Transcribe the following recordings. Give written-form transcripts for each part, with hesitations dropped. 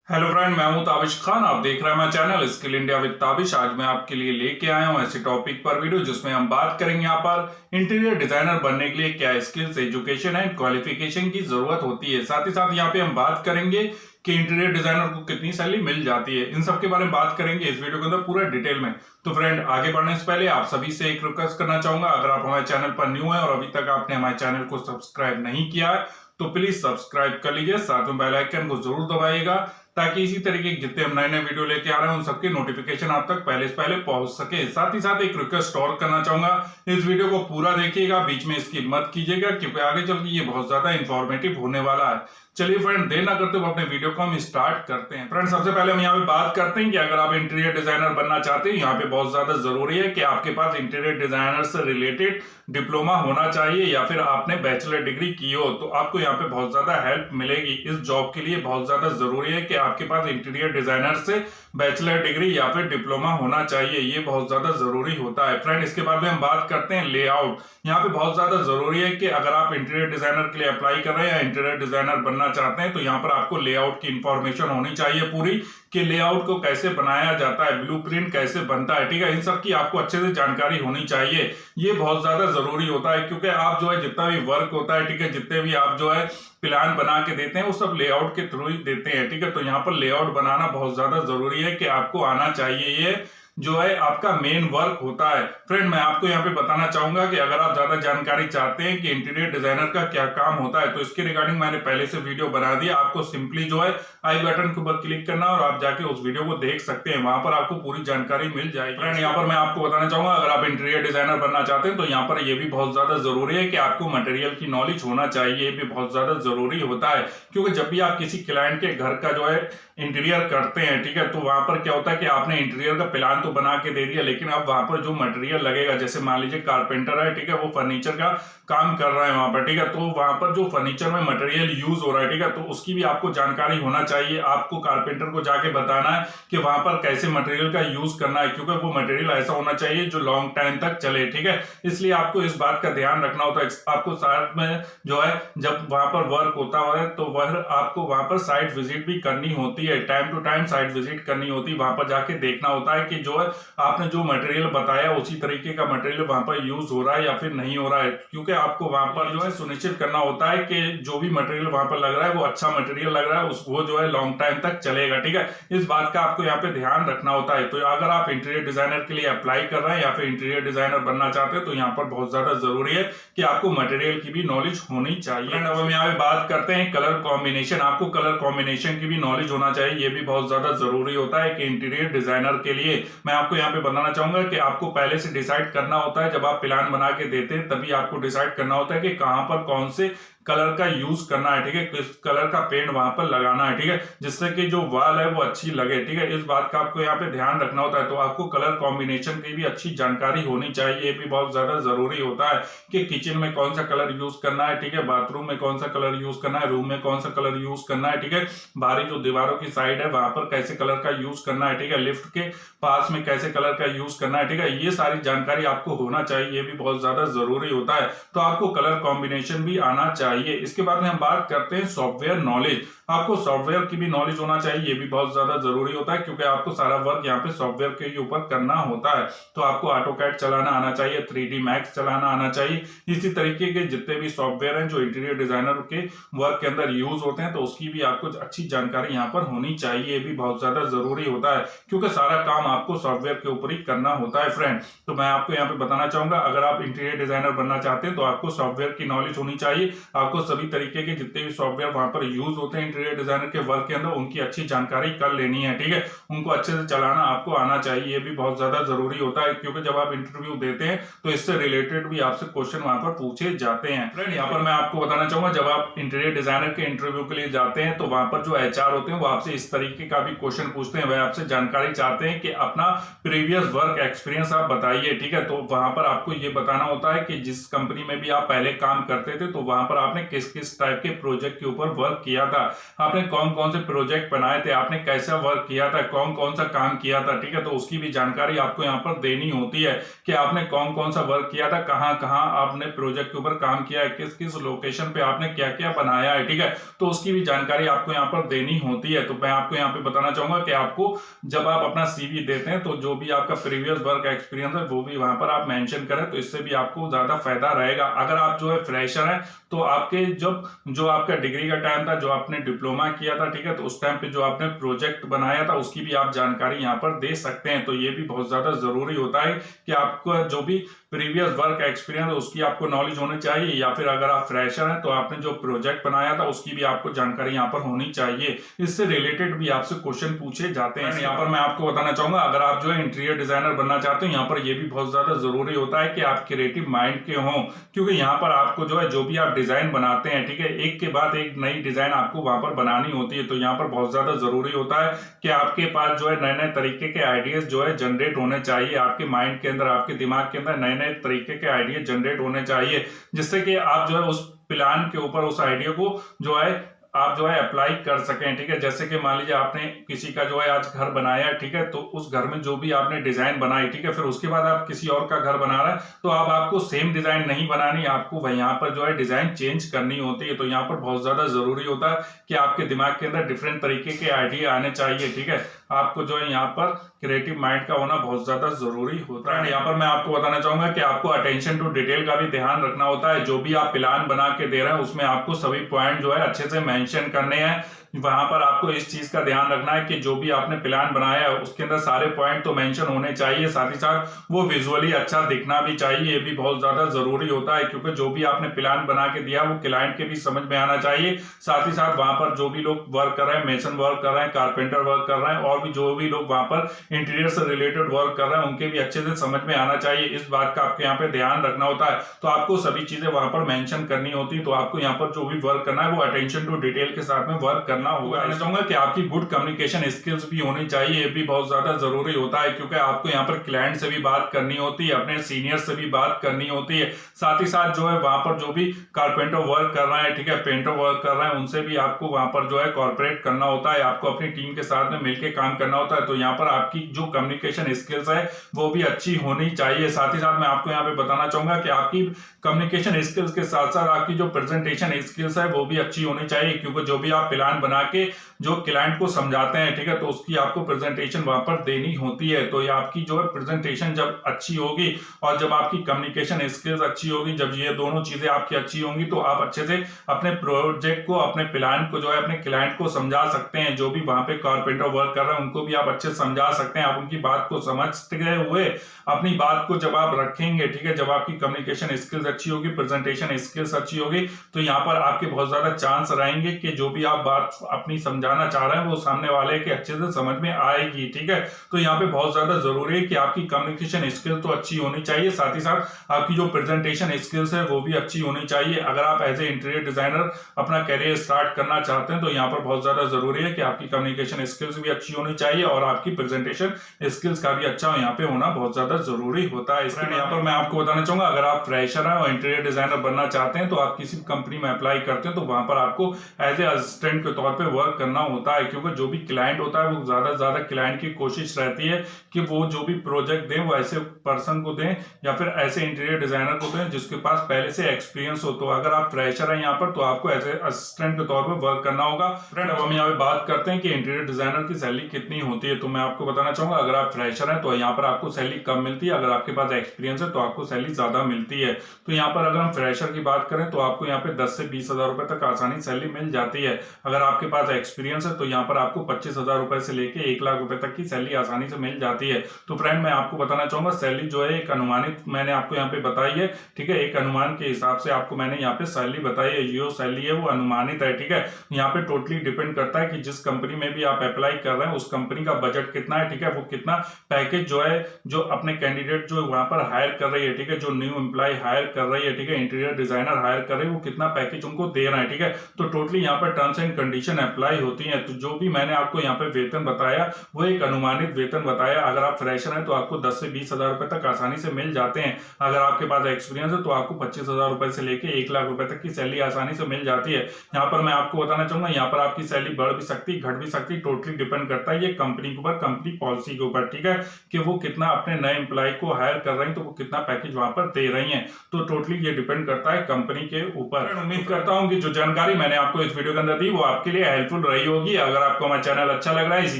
Hello friend, मैं हूं ताबिश खान। आप देख रहे हैं मेरा channel skill India with Tabish. आज मैं आपके लिए लेके आया हूं ऐसे टॉपिक पर वीडियो जिसमें हम बात करेंगे यहाँ पर इंटीरियर डिजाइनर बनने के लिए क्या स्किल्स, एजुकेशन एंड क्वालिफिकेशन की जरूरत होती है। साथ ही साथ यहाँ पे हम बात करेंगे कि इंटीरियर डिजाइनर को कितनी सैलरी मिल जाती है। इन सब के बारे में बात करेंगे इस वीडियो के अंदर पूरा डिटेल में। तो फ्रेंड, आगे बढ़ने से पहले आप सभी से एक रिक्वेस्ट करना चाहूंगा, अगर आप हमारे चैनल पर न्यू है और अभी तक आपने हमारे चैनल को सब्सक्राइब नहीं किया है तो प्लीज सब्सक्राइब कर लीजिए, साथ में बेल आइकन को जरूर दबाइएगा ताकि इसी तरीके के जितने हम नए नए वीडियो लेके आ रहे हैं उन सबके नोटिफिकेशन आप तक पहले से पहले पहुंच सके। साथ ही साथ एक रिक्वेस्ट और करना चाहूंगा, इस वीडियो को पूरा देखिएगा, बीच में स्किप मत कीजिएगा क्योंकि आगे चल के ये बहुत ज्यादा इंफॉर्मेटिव होने वाला है। चलिए फ्रेंड, देर ना करते हुए अपने वीडियो को हम स्टार्ट करते हैं। फ्रेंड, सबसे पहले हम यहाँ पे बात करते हैं कि अगर आप इंटीरियर डिजाइनर बनना चाहते हैं, यहाँ पे बहुत ज्यादा जरूरी है कि आपके पास इंटीरियर डिजाइनर से रिलेटेड डिप्लोमा होना चाहिए या फिर आपने बैचलर डिग्री की हो, तो आपको यहाँ पे बहुत ज्यादा हेल्प मिलेगी। इस जॉब के लिए बहुत ज्यादा जरूरी है कि आपके पास इंटीरियर डिजाइनर से बैचलर डिग्री या फिर डिप्लोमा होना चाहिए, ये बहुत ज्यादा जरूरी होता है। फ्रेंड, इसके बाद में हम बात करते हैं लेआउट। यहाँ पे बहुत ज्यादा जरूरी है कि अगर आप इंटीरियर डिजाइनर के लिए अप्लाई कर रहे हैं या इंटीरियर डिजाइनर बनना चाहते हैं तो यहाँ पर आपको लेआउट की इंफॉर्मेशन होनी चाहिए पूरी, कि लेआउट को कैसे बनाया जाता है, ब्लूप्रिंट कैसे बनता है, ठीक है। इन सब की आपको अच्छे से जानकारी होनी चाहिए, ये बहुत ज्यादा जरूरी होता है क्योंकि आप जो है जितना भी वर्क होता है, ठीक है, जितने भी आप जो है प्लान बना के देते हैं वो सब लेआउट के थ्रू ही देते हैं, ठीक है। तो यहाँ पर लेआउट बनाना बहुत ज्यादा जरूरी है कि आपको आना चाहिए, ये जो है आपका मेन वर्क होता है। फ्रेंड, मैं आपको यहाँ पे बताना चाहूंगा कि अगर आप ज्यादा जानकारी चाहते हैं कि इंटीरियर डिजाइनर का क्या काम होता है तो इसके रिगार्डिंग मैंने पहले से वीडियो बना दिया। आपको सिंपली जो है आई बटन के ऊपर क्लिक करना और आप जाके उस वीडियो को देख सकते हैं, वहां पर आपको पूरी जानकारी मिल जाएगी। फ्रेंड, यहाँ पर मैं आपको बताना चाहूंगा, अगर आप इंटीरियर डिजाइनर बनना चाहते हैं तो यहाँ पर यह भी बहुत ज्यादा जरूरी है कि आपको मटेरियल की नॉलेज होना चाहिए, ये भी बहुत ज्यादा जरूरी होता है क्योंकि जब भी आप किसी क्लाइंट के घर का जो है इंटीरियर करते हैं, ठीक है, तो वहां पर क्या होता है कि आपने इंटीरियर का प्लान तो बना के दे दिया, लेकिन अब वहां पर जो मटेरियल लगेगा, जैसे मान लीजिए कारपेंटर है, ठीक है, वो फर्नीचर का काम कर रहा है वहां पर, ठीक है, तो वहां पर जो फर्नीचर में मटेरियल यूज हो रहा है, ठीक है, तो उसकी भी आपको जानकारी होना चाहिए। आपको कारपेंटर को जाके बताना है कि वहां पर कैसे मटेरियल का यूज करना है क्योंकि वो मटेरियल ऐसा होना चाहिए जो लॉन्ग टाइम तक चले, ठीक है। इसलिए आपको इस बात का ध्यान रखना होता है। आपको साथ में जो है जब वहां पर वर्क होता है तो वह आपको वहां पर साइट विजिट भी करनी होती है, time to time site visit करनी होती है, वहां पर जाके देखना होता है कि जो है आपने जो मटेरियल बताया उसी तरीके का मटेरियल वहां पर यूज हो रहा है या फिर नहीं हो रहा है, क्योंकि आपको वहां पर जो है सुनिश्चित करना होता है कि जो भी मटेरियल वहां पर लग रहा है वो अच्छा मटेरियल लग रहा है, वो जो है लॉन्ग टाइम तक चलेगा, ठीक है। इस बात का आपको यहाँ पे ध्यान रखना होता है। तो अगर आप इंटीरियर डिजाइनर के लिए अप्लाई कर रहे हैं या फिर इंटीरियर डिजाइनर बनना चाहते हैं तो यहाँ पर बहुत ज्यादा जरूरी है कि आपको मटेरियल की भी नॉलेज होनी चाहिए। अब हम यहाँ पे बात करते हैं कलर कॉम्बिनेशन। आपको कलर कॉम्बिनेशन की भी नॉलेज होना चाहिए, ये भी बहुत ज्यादा जरूरी होता है कि इंटीरियर डिजाइनर के लिए मैं आपको यहाँ पे बताना चाहूंगा कि आपको पहले से डिसाइड करना होता है, जब आप प्लान बना के देते हैं तभी आपको डिसाइड करना होता है कि कहां पर कौन से कलर का यूज करना है, ठीक है, किस कलर का पेंट वहां पर लगाना है, ठीक है, जिससे कि जो वॉल है वो अच्छी लगे, ठीक है। इस बात का आपको यहाँ पे ध्यान रखना होता है। तो आपको कलर कॉम्बिनेशन की भी अच्छी जानकारी होनी चाहिए, ये भी बहुत ज्यादा जरूरी होता है कि किचन में कौन सा कलर यूज करना है, ठीक है, बाथरूम में कौन सा कलर यूज करना है, रूम में कौन सा कलर यूज करना है, ठीक है, बाहरी जो दीवारों की साइड है वहां पर कैसे कलर का यूज करना है, ठीक है, लिफ्ट के पास में कैसे कलर का यूज करना है, ठीक है, ये सारी जानकारी आपको होना चाहिए, ये भी बहुत ज्यादा जरूरी होता है। तो आपको कलर कॉम्बिनेशन भी आना चाहिए। इसके बाद में हम बात करते हैं सॉफ्टवेयर नॉलेज। आपको सॉफ्टवेयर की भी नॉलेज होना चाहिए, ये भी बहुत ज्यादा जरूरी होता है क्योंकि आपको सारा वर्क यहाँ पे सॉफ्टवेयर के ऊपर करना होता है। तो आपको ऑटोकैड चलाना आना चाहिए, 3D मैक्स चलाना आना चाहिए, इसी तरीके के जितने भी सॉफ्टवेयर हैं जो इंटीरियर डिजाइनर के वर्क के अंदर यूज होते हैं तो उसकी भी आपको अच्छी जानकारी यहाँ पर होनी चाहिए, ये भी बहुत ज्यादा जरूरी होता है क्योंकि सारा काम आपको सॉफ्टवेयर के ऊपर ही करना होता है। फ्रेंड, तो मैं आपको यहाँ पे बताना चाहूंगा, अगर आप इंटीरियर डिजाइनर बनना चाहते हैं तो आपको सॉफ्टवेयर की नॉलेज होनी चाहिए। आपको सभी तरीके के जितने भी सॉफ्टवेयर वहां पर यूज होते हैं इंटीरियर डिजाइनर के वर्क के अंदर उनकी अच्छी जानकारी कर लेनी है, ठीक है, उनको अच्छे से चलाना आपको आना चाहिए, ये भी बहुत ज्यादा जरूरी होता है क्योंकि जब आप इंटरव्यू देते हैं तो इससे रिलेटेड भी आपसे क्वेश्चन वहां पर पूछे जाते हैं। फ्रेंड, यहाँ पर मैं आपको बताना चाहूंगा, जब आप इंटीरियर डिजाइनर के इंटरव्यू के लिए जाते हैं तो वहां पर जो HR होते हैं वो आपसे इस तरीके का भी क्वेश्चन पूछते हैं, वह आपसे जानकारी चाहते हैं कि अपना प्रीवियस वर्क एक्सपीरियंस आप बताइए, ठीक है। तो वहां पर आपको ये बताना होता है कि जिस कंपनी में भी आप पहले काम करते थे तो वहां पर आपने किस किस टाइप के प्रोजेक्ट के ऊपर वर्क किया था। आपने कौन कौन से प्रोजेक्ट बनाए थे, आपने कैसा वर्क किया था, कौन कौन सा काम किया था, ठीक है। तो उसकी भी जानकारी आपको यहाँ पर देनी होती है कि आपने कौन कौन सा वर्क किया था, कहाँ कहाँ आपने प्रोजेक्ट के ऊपर काम किया है, किस किस लोकेशन पे आपने क्या क्या बनाया है, ठीक है। तो उसकी भी जानकारी आपको यहाँ पर देनी होती है। तो मैं आपको यहाँ पे बताना चाहूंगा कि आपको जब आप अपना सीवी देते हैं तो जो भी आपका प्रीवियस वर्क एक्सपीरियंस है वो भी वहां पर आप मेंशन करें, तो इससे भी आपको ज्यादा फायदा रहेगा। अगर आप जो है फ्रेशर हैं तो आपके जब जो आपका डिग्री का टाइम था, जो आपने डिप्लोमा किया था, ठीक है, तो उस टाइम पे जो आपने प्रोजेक्ट बनाया था उसकी भी आप जानकारी यहाँ पर दे सकते हैं। तो ये भी बहुत ज्यादा जरूरी होता है कि आपको जो भी प्रीवियस वर्क एक्सपीरियंस है उसकी आपको नॉलेज होनी चाहिए, या फिर अगर आप फ्रेशर हैं तो आपने जो प्रोजेक्ट बनाया था उसकी भी आपको जानकारी यहाँ पर होनी चाहिए। इससे रिलेटेड भी आपसे क्वेश्चन पूछे जाते हैं। यहाँ पर मैं आपको बताना चाहूंगा, अगर आप जो है इंटीरियर डिजाइनर बनना चाहते हो, यहाँ पर यह भी बहुत ज्यादा जरूरी होता है कि आप क्रिएटिव माइंड के हों, क्योंकि यहाँ पर आपको जो है जो भी आप डिजाइन बनाते हैं, ठीक है, एक के बाद एक नई डिजाइन आपको वहां पर बनानी होती है। तो यहाँ पर बहुत ज्यादा जरूरी होता है कि आपके पास जो है नए नए तरीके के आइडियाज जो है जनरेट होने चाहिए, आपके माइंड के अंदर, आपके दिमाग के अंदर नए नए तरीके के आइडिया जनरेट होने चाहिए, जिससे कि आप जो है उस प्लान के ऊपर उस आइडिया को जो है आप जो है अप्लाई कर सकें, ठीक है। जैसे कि मान लीजिए आपने किसी का जो है आज घर बनाया, ठीक है, तो उस घर में जो भी आपने डिजाइन बनाई, ठीक है, फिर उसके बाद आप किसी और का घर बना रहे हैं तो अब आपको सेम डिजाइन नहीं बनानी, आपको यहाँ पर जो है डिजाइन चेंज करनी होती है। तो यहाँ पर बहुत ज्यादा जरूरी होता है कि आपके दिमाग के अंदर डिफरेंट तरीके के आइडिया आने चाहिए, ठीक है। आपको जो है यहाँ पर क्रिएटिव माइंड का होना बहुत ज्यादा जरूरी होता है। यहाँ पर मैं आपको बताना चाहूंगा कि आपको अटेंशन टू डिटेल का भी ध्यान रखना होता है। जो भी आप प्लान बना के दे रहे हैं उसमें आपको सभी पॉइंट जो है अच्छे से मेंशन करने हैं। वहां पर आपको इस चीज का ध्यान रखना है कि जो भी आपने प्लान बनाया है उसके अंदर सारे पॉइंट तो मेंशन होने चाहिए, साथ ही साथ वो विजुअली अच्छा दिखना भी चाहिए। ये भी बहुत ज्यादा जरूरी होता है, क्योंकि जो भी आपने प्लान बना के दिया वो क्लाइंट के भी समझ में आना चाहिए। साथ ही साथ वहां पर जो भी लोग वर्क कर रहे हैं, मेसन वर्क कर रहे हैं, कारपेंटर वर्क कर रहे हैं, और भी जो भी लोग वहां पर इंटीरियर से रिलेटेड वर्क कर रहे हैं, उनके भी अच्छे से समझ में आना चाहिए। इस बात का आपको यहाँ पे ध्यान रखना होता है। तो आपको सभी चीजें वहां पर मेंशन करनी होती है। तो आपको यहाँ पर जो भी वर्क करना है वो अटेंशन टू डिटेल के साथ में वर्क करना होगा। मैं चाहूंगा कि आपकी गुड कम्युनिकेशन स्किल्स भी होनी चाहिए, ये भी बहुत ज्यादा जरूरी होता है, क्योंकि आपको यहाँ पर क्लाइंट से भी बात करनी होती है, अपने सीनियर से भी बात करनी होती है। साथ ही साथ जो है वहां पर जो भी कारपेंटर वर्क कर रहे हैं, ठीक है, पेंटर वर्क कर रहे हैं, उनसे भी आपको वहां पर जो है कॉर्पोरेट करना होता है, आपको अपनी टीम के साथ में मिलकर काम करना होता है। तो यहाँ पर आपकी जो कम्युनिकेशन स्किल्स है वो भी अच्छी होनी चाहिए। साथ ही साथ मैं आपको यहाँ पे बताना चाहूंगा कि आपकी कम्युनिकेशन स्किल्स के साथ साथ आपकी जो प्रेजेंटेशन स्किल्स है वो भी अच्छी होनी चाहिए, क्योंकि जो भी आप प्लान बना के जो क्लाइंट को समझाते हैं, ठीक है, तो उसकी आपको प्रेजेंटेशन वहां पर देनी होती है। तो ये आपकी जो है प्रेजेंटेशन जब अच्छी होगी और जब आपकी कम्युनिकेशन स्किल्स अच्छी होगी, जब ये दोनों चीजें आपकी अच्छी होंगी, तो आप अच्छे से अपने प्रोजेक्ट को, अपने प्लान को जो है अपने क्लाइंट को समझा सकते हैं। जो भी वहां पे कारपेंटर वर्क कर रहे हैं उनको भी आप अच्छे से समझा सकते हैं। आप उनकी बात को समझते हुए अपनी बात को जब आप रखेंगे, ठीक है, जब आपकी कम्युनिकेशन स्किल्स अच्छी होगी, प्रेजेंटेशन स्किल्स अच्छी होगी, तो यहाँ पर आपके बहुत ज्यादा चांस रहेंगे कि जो भी आप बात अपनी समझाना चाह रहे हैं वो सामने वाले के अच्छे से समझ में आएगी, ठीक है। तो यहाँ पे बहुत ज्यादा जरूरी है कि आपकी कम्युनिकेशन स्किल तो अच्छी होनी चाहिए, साथ ही साथ आपकी जो प्रेजेंटेशन स्किल्स है वो भी अच्छी होनी चाहिए। अगर आप एज ए इंटीरियर डिजाइनर अपना करियर स्टार्ट करना चाहते हैं तो यहाँ पर बहुत ज्यादा जरूरी है कि आपकी कम्युनिकेशन स्किल्स भी अच्छी होनी चाहिए और आपकी प्रेजेंटेशन स्किल्स का भी अच्छा यहाँ पे होना बहुत ज्यादा जरूरी होता है। इसलिए यहाँ पर मैं आपको बताना चाहूंगा, अगर आप फ्रेशर हैं और इंटीरियर डिजाइनर बनना चाहते हैं तो आप किसी कंपनी में अप्लाई करते हैं तो वहां पर आपको एज ए असिस्टेंट के तौर पे वर्क करना होता है, क्योंकि जो भी क्लाइंट होता है वो ज्यादा से ज्यादा क्लाइंट की कोशिश रहती है कि वो जो भी प्रोजेक्ट दें वो ऐसे पर्सन को दें या फिर ऐसे इंटीरियर डिजाइनर को दें जिसके पास पहले से एक्सपीरियंस हो। तो अगर आप फ्रेशर हैं यहाँ पर तो आपको एज ए असिस्टेंट के तौर पर वर्क करना होगा। फ्रेंड, अब हम यहाँ पे बात करते हैं कि इंटीरियर डिजाइनर की सैलरी कितनी होती है। तो मैं आपको बताना चाहूंगा, अगर आप फ्रेशर हैं तो यहाँ पर आपको सैलरी कम मिलती है, अगर आपके पास एक्सपीरियंस है तो आपको सैलरी ज्यादा मिलती है। तो यहाँ पर अगर हम फ्रेशर की बात करें तो आपको यहाँ पे 10 से 20 हजार रुपए तक आसानी सैलरी मिल जाती है। अगर आपके पास एक्सपीरियंस है तो यहाँ पर आपको 25,000 रुपए से लेके 1 लाख रुपए तक की सैलरी आसानी से मिल जाती है। तो फ्रेंड, मैं आपको बताना चाहूंगा सैलरी जो है एक अनुमानित मैंने आपको यहाँ पे बताई है, ठीक है, एक अनुमान के हिसाब से आपको मैंने यहाँ पे सैलरी बताई है। जो सैलरी है वो अनुमानित है, ठीक है। यहाँ पे टोटली डिपेंड करता है कि जिस कंपनी में भी आप अप्लाई कर रहे हैं उस कंपनी का बजट कितना है, ठीक है, वो कितना पैकेज जो है जो अपने कैंडिडेट जो वहां पर हायर कर रही है, ठीक है, जो न्यू एम्प्लॉय हायर कर रही है, ठीक है, इंटीरियर डिजाइनर हायर कर रही है, वो कितना पैकेज उनको दे रहा है, ठीक है। तो टोटली यहाँ पर terms and condition position apply होती है। तो जो भी मैंने आपको यहाँ पे वेतन बताया वो एक अनुमानित वेतन बताया। अगर आप फ्रेशर हैं तो आपको 10 से 20 हजार रुपए तक आसानी से मिल जाते हैं। अगर आपके पास एक्सपीरियंस है तो आपको 25 हजार रुपए से लेके 1 लाख रुपए तक की सैलरी आसानी से मिल जाती है। यहाँ पर मैं आपको बताना चाहूंगा, यहाँ पर आपकी सैलरी बढ़ भी सकती, घट भी सकती, टोटली डिपेंड करता है ये कंपनी के ऊपर, कंपनी पॉलिसी के ऊपर, ठीक है, कि वो कितना अपने नए एम्प्लॉय को हायर कर रही है तो वो कितना पैकेज वहां पर दे रही है। तो टोटली ये डिपेंड करता है कंपनी के ऊपर। उम्मीद करता हूँ कि जो जानकारी मैंने आपको इस वीडियो के अंदर दी वो आपके लिए हेल्पफुल रही होगी। अगर आपको हमारा चैनल अच्छा लग रहा है, इसी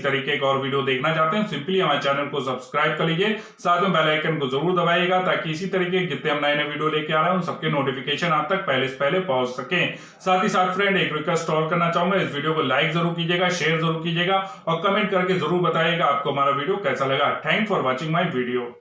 तरीके का और वीडियो देखना चाहते हैं, सिंपली हमारे चैनल को सब्सक्राइब कर लीजिए, साथ में बेल आइकन को जरूर दबाइएगा ताकि इसी तरीके जितने हम नए नए वीडियो लेके आ रहे हैं उन सबके नोटिफिकेशन आप तक पहले से पहले पहुंच सके। साथ ही साथ फ्रेंड एक रिक्वेस्ट और करना चाहूंगा, इस वीडियो को लाइक जरूर कीजिएगा, शेयर जरूर कीजिएगा और कमेंट करके जरूर बताइएगा आपको हमारा वीडियो कैसा लगा। Thank for watching my video.